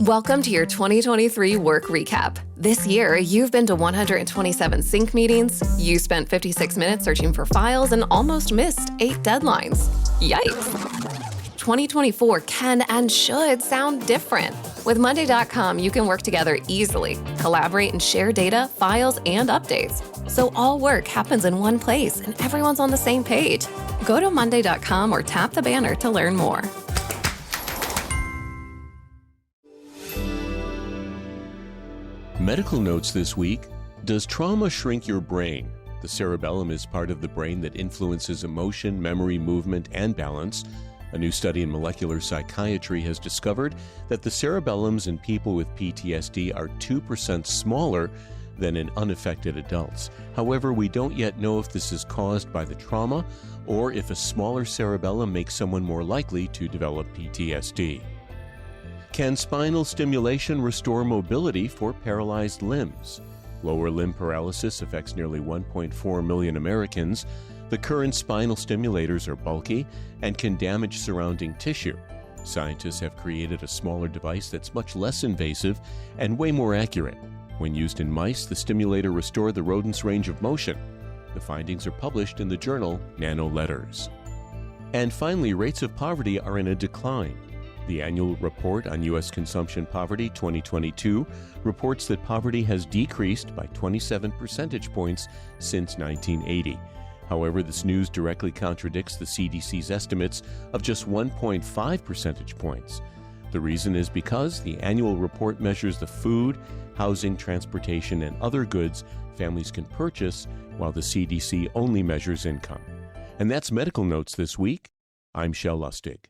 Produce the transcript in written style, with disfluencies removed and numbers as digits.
Welcome to your 2023 work recap. This year, you've been to 127 sync meetings, you spent 56 minutes searching for files, and almost missed 8 deadlines. Yikes! 2024 can and should sound different. With Monday.com, you can work together easily, collaborate and share data, files, and updates. So all work happens in one place and everyone's on the same page. Go to Monday.com or tap the banner to learn more. Medical notes this week. Does trauma shrink your brain? The cerebellum is part of the brain that influences emotion, memory, movement, and balance. A new study in molecular psychiatry has discovered that the cerebellums in people with PTSD are 2% smaller than in unaffected adults. However, we don't yet know if this is caused by the trauma or if a smaller cerebellum makes someone more likely to develop PTSD. Can spinal stimulation restore mobility for paralyzed limbs? Lower limb paralysis affects nearly 1.4 million Americans. The current spinal stimulators are bulky and can damage surrounding tissue. Scientists have created a smaller device that's much less invasive and way more accurate. When used in mice, the stimulator restored the rodent's range of motion. The findings are published in the journal Nano Letters. And finally, rates of poverty are in a decline. The annual report on U.S. consumption poverty 2022 reports that poverty has decreased by 27 percentage points since 1980. However, this news directly contradicts the CDC's estimates of just 1.5 percentage points. The reason is because the annual report measures the food, housing, transportation, and other goods families can purchase, while the CDC only measures income. And that's Medical Notes this week. I'm Shel Lustig.